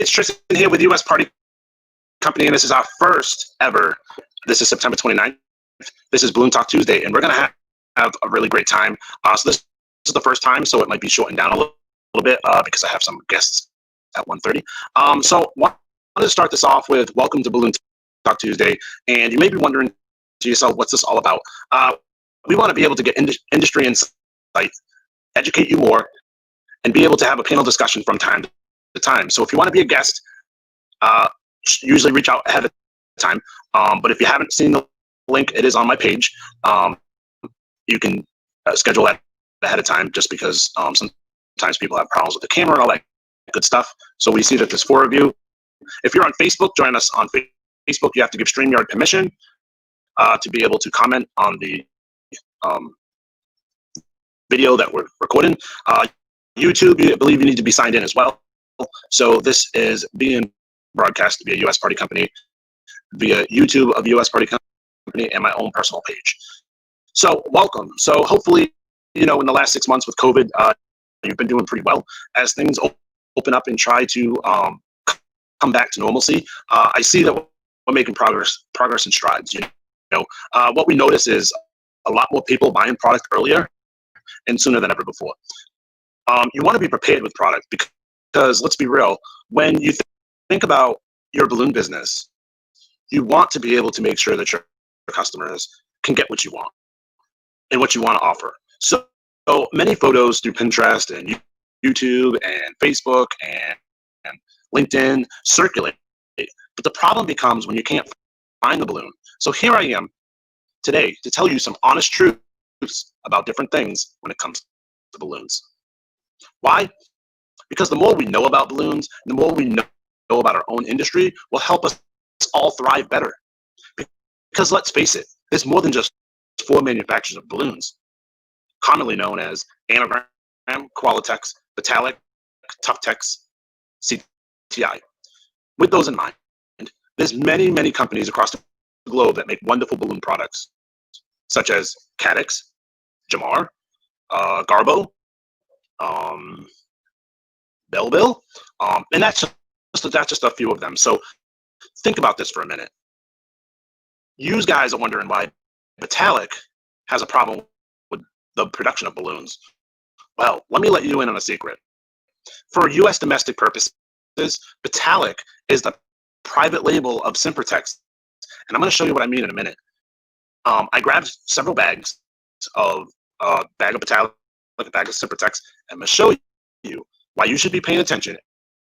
It's Tristan here with US Party Company, and this is our first ever. This is September 29th. This is Balloon Talk Tuesday, and we're going to have a really great time. So this is the first time, so it might be shortened down a little bit because I have some guests at 1:30. So I wanted to start this off with welcome to Balloon Talk Tuesday, and you may be wondering to yourself, what's this all about? We want to be able to get industry insight, educate you more, and be able to have a panel discussion from time to time. So if you want to be a guest, usually reach out ahead of time. But if you haven't seen the link, it is on my page. You can schedule that ahead of time, just because sometimes people have problems with the camera and all that good stuff. So we see that there's 4 of you. If you're on Facebook, join us on Facebook. You have to give StreamYard permission to be able to comment on the video that we're recording. YouTube, I believe you need to be signed in as well. So this is being broadcast via US Party Company, via YouTube of US Party Company, and my own personal page. So welcome. So hopefully, in the last 6 months with COVID, you've been doing pretty well as things open up and try to come back to normalcy. I see that we're making progress and strides. What we notice is a lot more people buying product earlier and sooner than ever before. You want to be prepared with product because let's be real, when you think about your balloon business, you want to be able to make sure that your customers can get what you want and what you want to offer. So many photos through Pinterest and YouTube and Facebook and LinkedIn circulate, but the problem becomes when you can't find the balloon. So here I am today to tell you some honest truths about different things when it comes to balloons. Why? Because the more we know about balloons, the more we know about our own industry will help us all thrive better. Because let's face it, there's more than just 4 manufacturers of balloons, commonly known as Anagram, Qualatex, Vitalic, Tuftex, CTI. With those in mind, there's many, many companies across the globe that make wonderful balloon products, such as Caddx, Jamar, Garbo, Belleville, and that's just a few of them. So think about this for a minute. You guys are wondering why Vitalic has a problem with the production of balloons. Well, let me let you in on a secret. For U.S. domestic purposes, Vitalic is the private label of Simpertex, and I'm going to show you what I mean in a minute. I grabbed several bags of bag of Vitalic, a bag of Simpertex, and I'm going to show you why you should be paying attention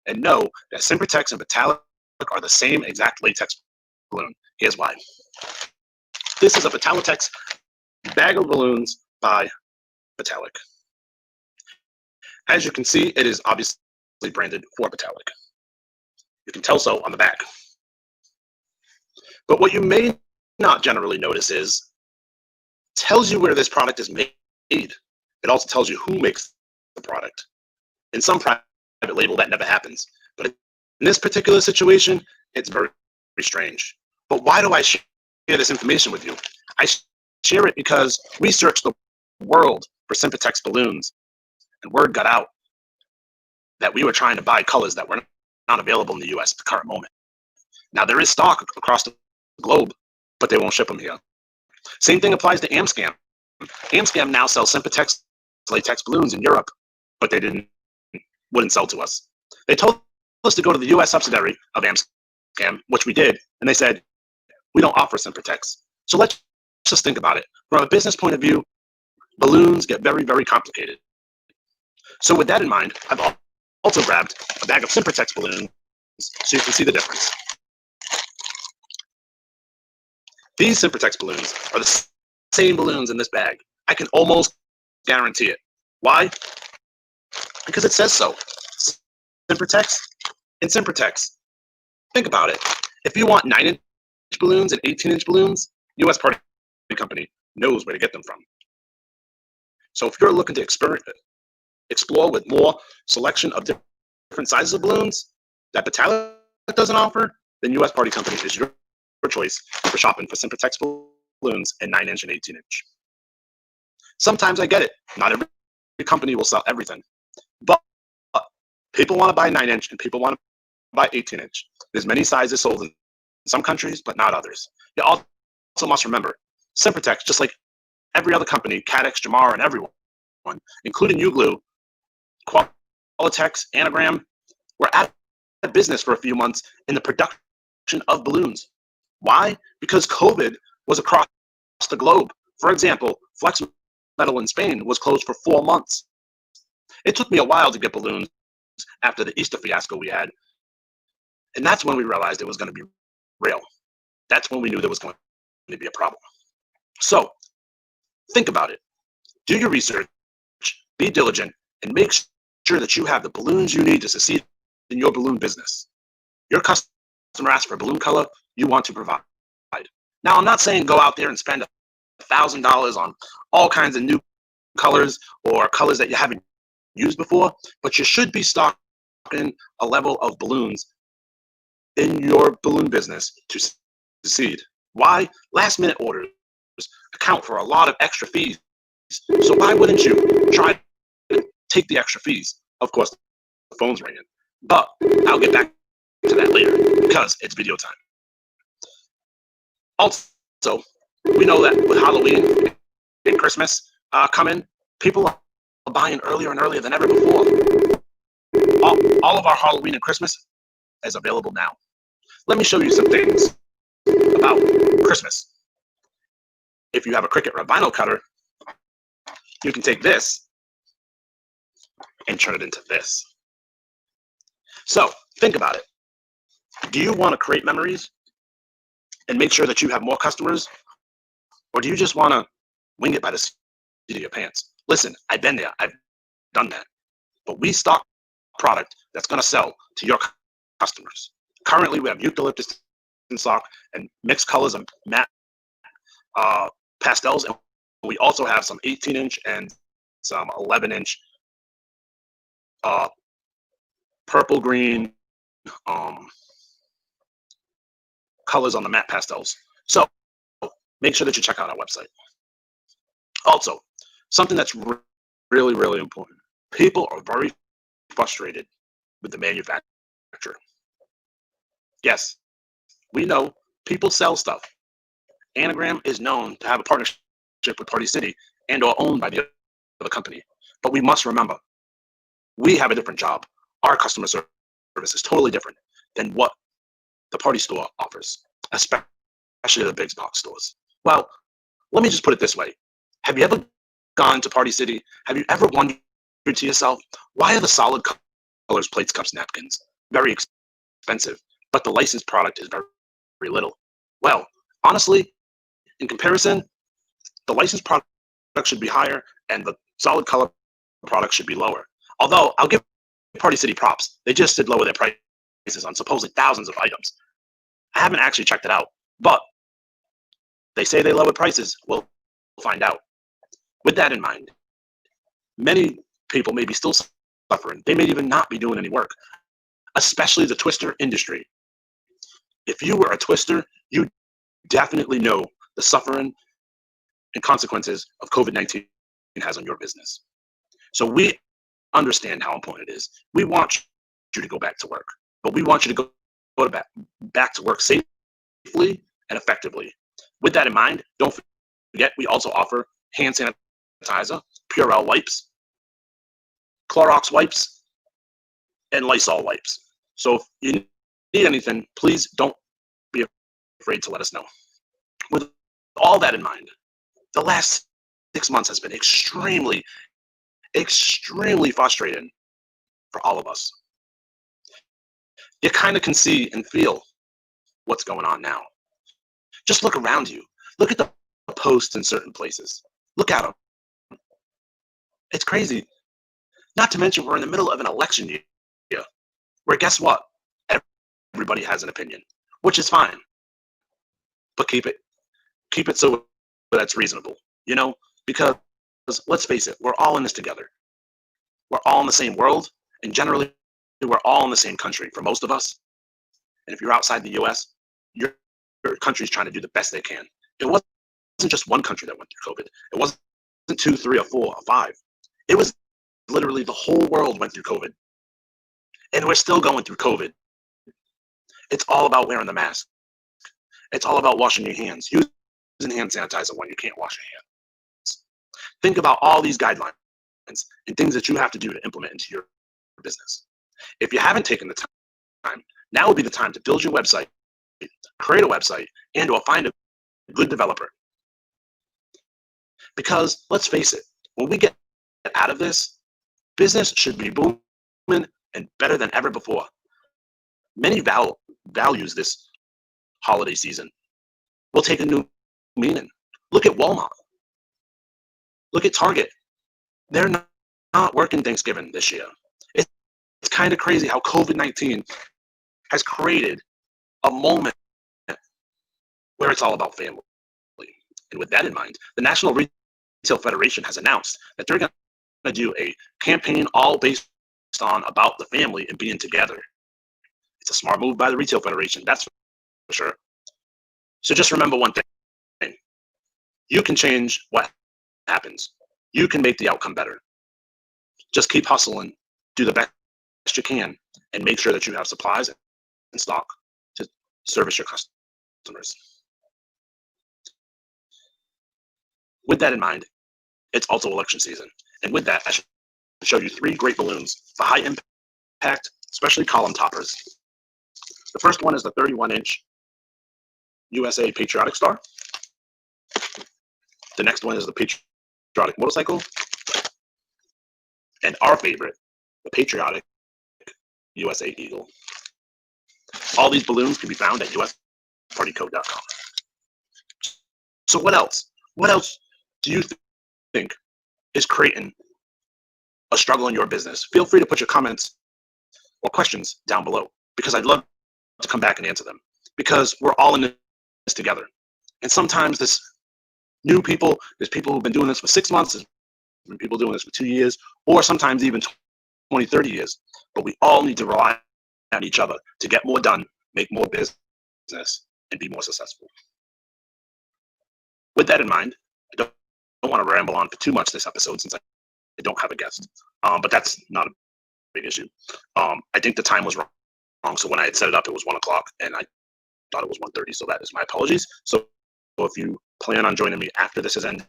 and know that Simpertex and Vitalic are the same exact latex balloon. Here's why. This is a Vitalitex bag of balloons by Vitalic. As you can see, it is obviously branded for Vitalic. You can tell so on the back. But what you may not generally notice is it tells you where this product is made. It also tells you who makes the product. In some private label, that never happens. But in this particular situation, it's very, very strange. But why do I share this information with you? I share it because we searched the world for Simpertex balloons, and word got out that we were trying to buy colors that were not available in the US at the current moment. Now, there is stock across the globe, but they won't ship them here. Same thing applies to Amscam. Amscam now sells Simpertex latex balloons in Europe, but they wouldn't sell to us. They told us to go to the US subsidiary of Amscam, which we did, and they said, we don't offer Simpertex. So let's just think about it. From a business point of view, balloons get very, very complicated. So with that in mind, I've also grabbed a bag of Simpertex balloons so you can see the difference. These Simpertex balloons are the same balloons in this bag. I can almost guarantee it. Why? Because it says so. Simpertex and Simpertex. Think about it. If you want 9-inch balloons and 18-inch balloons, US Party Company knows where to get them from. So if you're looking to explore with more selection of different sizes of balloons that Vitalic doesn't offer, then US Party Company is your choice for shopping for Simpertex balloons in 9-inch and 18-inch. Sometimes I get it. Not every company will sell everything. But people want to buy 9-inch and people want to by 18 inch. There's many sizes sold in some countries, but not others. You also must remember, Synthetix, just like every other company, Cadex, Jamar, and everyone, including Uglue, Qualitex, Anagram, were out of business for a few months in the production of balloons. Why? Because COVID was across the globe. For example, Flex Metal in Spain was closed for 4 months. It took me a while to get balloons after the Easter fiasco we had. And that's when we realized it was going to be real. That's when we knew there was going to be a problem. So think about it. Do your research, be diligent, and make sure that you have the balloons you need to succeed in your balloon business. Your customer asks for balloon color, you want to provide. Now, I'm not saying go out there and spend $1,000 on all kinds of new colors or colors that you haven't used before, but you should be stocking a level of balloons in your balloon business to succeed. Why? Last minute orders account for a lot of extra fees. So why wouldn't you try to take the extra fees? Of course, the phone's ringing, but I'll get back to that later because it's video time. Also, we know that with Halloween and Christmas coming, people are buying earlier and earlier than ever before. All of our Halloween and Christmas is available now. Let me show you some things about Christmas. If you have a Cricut or a vinyl cutter, you can take this and turn it into this. So think about it. Do you want to create memories and make sure that you have more customers? Or do you just want to wing it by the seat of your pants? Listen, I've been there. I've done that. But we stock product that's going to sell to your customers. Currently, we have eucalyptus in stock and mixed colors and matte pastels. And we also have some 18-inch and some 11-inch purple, green colors on the matte pastels. So make sure that you check out our website. Also, something that's really, really important. People are very frustrated with the manufacturer. Yes, we know people sell stuff. Anagram is known to have a partnership with Party City and or owned by the other company. But we must remember, we have a different job. Our customer service is totally different than what the Party Store offers, especially the big box stores. Well, let me just put it this way. Have you ever gone to Party City? Have you ever wondered to yourself, why are the solid colors, plates, cups, napkins very expensive, but the licensed product is very, very little? Well, honestly, in comparison, the licensed product should be higher and the solid color product should be lower. Although I'll give Party City props. They just did lower their prices on supposedly thousands of items. I haven't actually checked it out, but they say they lowered prices. We'll find out. With that in mind, many people may be still suffering. They may even not be doing any work, especially the twister industry. If you were a twister, you definitely know the suffering and consequences of COVID-19 has on your business. So we understand how important it is. We want you to go back to work, but we want you to go back to work safely and effectively. With that in mind, don't forget we also offer hand sanitizer, Purell wipes, Clorox wipes, and Lysol wipes. So if you need anything, please don't be afraid to let us know. With all that in mind, the last 6 months has been extremely frustrating for all of us. You kind of can see and feel what's going on now. Just look around you. Look at the posts in certain places. Look at them. It's crazy. Not to mention we're in the middle of an election year where guess what? Everybody has an opinion, which is fine. But keep it so that's reasonable, you know, because let's face it, we're all in this together. We're all in the same world, and generally we're all in the same country for most of us. And if you're outside the US, your country's trying to do the best they can. It wasn't just one country that went through COVID. It wasn't 2, 3, or 4, or 5. It was literally the whole world went through COVID. And we're still going through COVID. It's all about wearing the mask. It's all about washing your hands, using hand sanitizer when you can't wash your hands. Think about all these guidelines and things that you have to do to implement into your business. If you haven't taken the time, now would be the time to build your website, create a website, and or find a good developer. Because let's face it, when we get out of this, business should be booming and better than ever before. Many values this holiday season will take a new meaning. Look at Walmart. Look at Target. They're not working Thanksgiving this year. It's kind of crazy how COVID-19 has created a moment where it's all about family. And with that in mind, the National Retail Federation has announced that they're going to do a campaign all based on about the family and being together. It's a smart move by the Retail Federation, that's for sure. So just remember one thing. You can change what happens. You can make the outcome better. Just keep hustling, do the best you can, and make sure that you have supplies and stock to service your customers. With that in mind, it's also election season. And with that, I should show you 3 great balloons for high impact, especially column toppers. The first one is the 31-inch USA Patriotic Star. The next one is the Patriotic Motorcycle. And our favorite, the Patriotic USA Eagle. All these balloons can be found at uspartyco.com. So what else? What else do you think is creating a struggle in your business? Feel free to put your comments or questions down below, because I'd love to come back and answer them, because we're all in this together. And sometimes there's people who've been doing this for 6 months, there's been people doing this for 2 years, or sometimes even 20, 30 years. But we all need to rely on each other to get more done, make more business, and be more successful. With that in mind, I don't want to ramble on for too much this episode since I don't have a guest. But that's not a big issue. I think the time was wrong. So when I had set it up, it was 1 o'clock, and I thought it was 1:30. So that is my apologies. So if you plan on joining me after this has ended,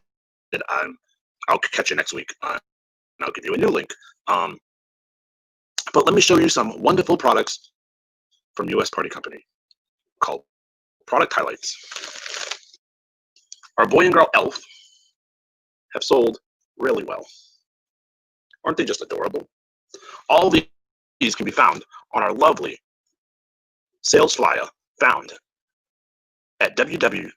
I'll catch you next week, and I'll give you a new link. But let me show you some wonderful products from US Party Company called Product Highlights. Our boy and girl elf have sold really well. Aren't they just adorable? All these can be found on our lovely sales flyer found at www.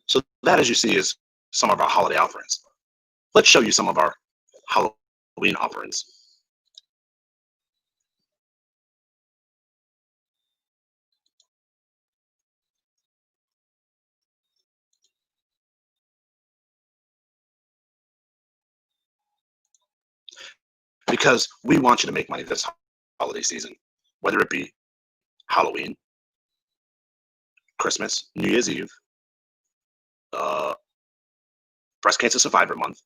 So that, as you see, is some of our holiday offerings. Let's show you some of our Halloween offerings. Because we want you to make money this holiday season, whether it be Halloween, Christmas, New Year's Eve, Breast Cancer Survivor Month,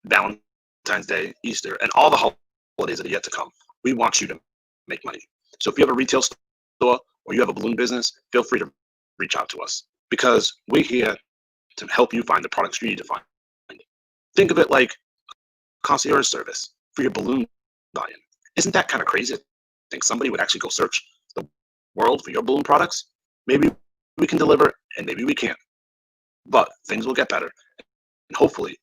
Valentine's Day, Easter, and all the holidays that are yet to come. We want you to make money. So if you have a retail store or you have a balloon business, feel free to reach out to us, because we're here to help you find the products you need to find. Think of it like concierge service for your balloon buying. Isn't that kind of crazy? I think somebody would actually go search the world for your balloon products. Maybe we can deliver, and maybe we can't. But things will get better, and hopefully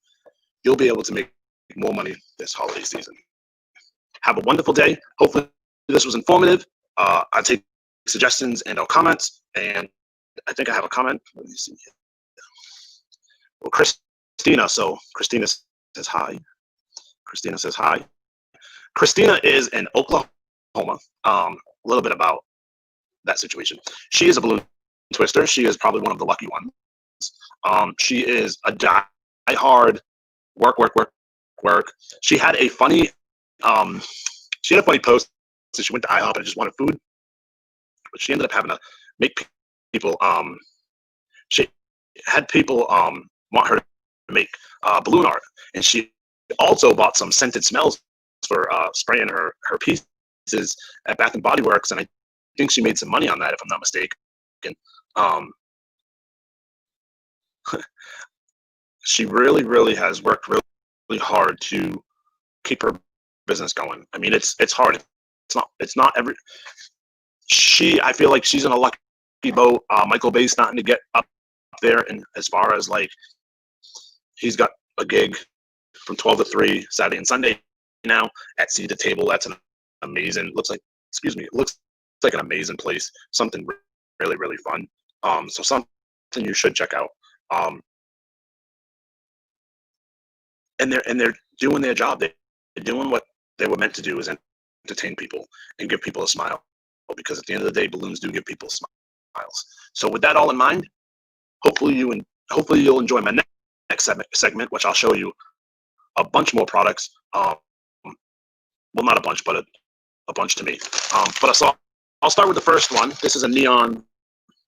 you'll be able to make more money this holiday season. Have a wonderful day. Hopefully this was informative. I take suggestions and comments, and I think I have a comment. Let me see. Well, Christina. So Christina says hi. Christina says hi. Christina is in Oklahoma. A little bit about that situation. She is a balloon twister. She is probably one of the lucky ones. She is a diver hard, work, work, work, work. She had a funny, um, she had a funny post. So she went to IHOP and just wanted food, but she ended up having to make people. She had people want her to make balloon art, and she also bought some scented smells for spraying her pieces at Bath and Body Works, and I think she made some money on that, if I'm not mistaken. Um, she really has worked really hard to keep her business going. I mean, it's hard. It's not every. I feel like she's in a lucky boat. Michael Bay's starting to get up there, and as far as like, he's got a gig from 12 to 3 Saturday and Sunday now at Seat at the Table. That's an amazing. It looks like an amazing place. Something really fun. So something you should check out. And they're doing their job. They're doing what they were meant to do, is entertain people and give people a smile. Because at the end of the day, balloons do give people smiles. So with that all in mind, hopefully you'll enjoy my next segment, which I'll show you a bunch more products. Well, not a bunch, but a bunch to me. But I'll start with the first one. This is a neon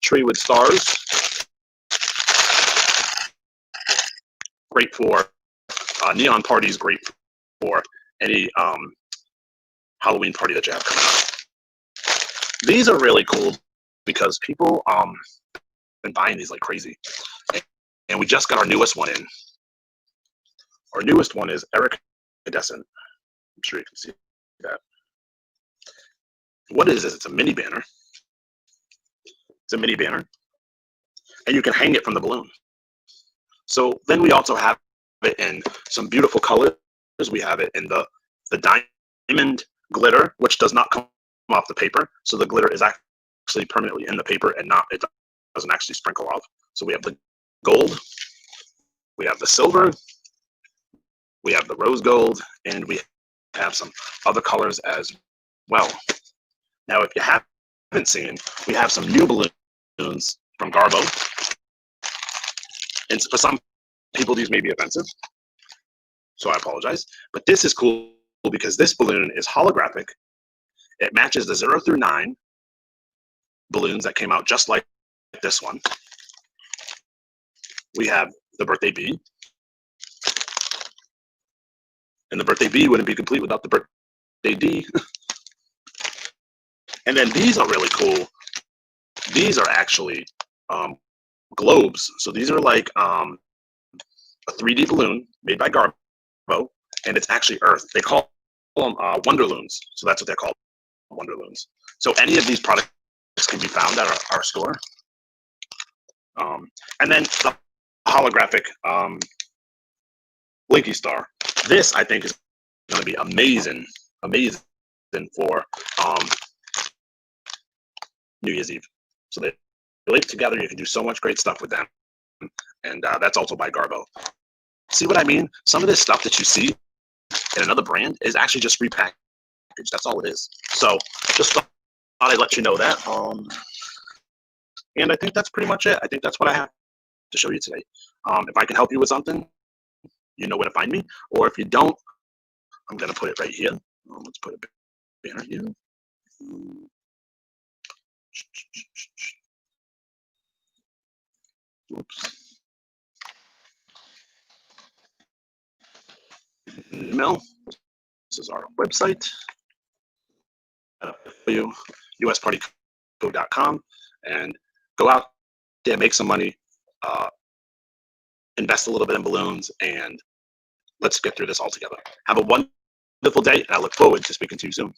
tree with stars. Great for neon parties. Great for any Halloween party that you have coming up. These are really cool because people been buying these like crazy, and we just got our newest one in. Our newest one is Iridescent. I'm sure you can see that. What it is it's a mini banner. It's a mini banner, and you can hang it from the balloon. So then we also have it in some beautiful colors. We have it in the diamond glitter, which does not come off the paper. So the glitter is actually permanently in the paper, and it doesn't actually sprinkle off. So we have the gold, we have the silver, we have the rose gold, and we have some other colors as well. Now, if you haven't seen, we have some new balloons from Garbo. And for some people, these may be offensive, so I apologize. But this is cool because this balloon is holographic. It matches the 0 through 9 balloons that came out just like this one. We have the birthday bee. And the birthday bee wouldn't be complete without the birthday D. And then these are really cool. These are actually globes. So these are like a 3D balloon made by Garbo, and it's actually Earth. They call them Wonderloons. So that's what they're called, Wonderloons. So any of these products can be found at our store. And then the holographic Blinky Star. This, I think, is going to be amazing for New Year's Eve. So they link together. You can do so much great stuff with them. And that's also by Garbo. See what I mean? Some of this stuff that you see in another brand is actually just repackaged. That's all it is. So just thought I'd let you know that. And I think that's pretty much it. I think that's what I have to show you today. If I can help you with something, you know where to find me. Or if you don't, I'm going to put it right here. Let's put a banner here. Oops. Email. This is our website. uspartyco.com, and go out there, make some money, invest a little bit in balloons, and let's get through this all together. Have a wonderful day, and I look forward to speaking to you soon.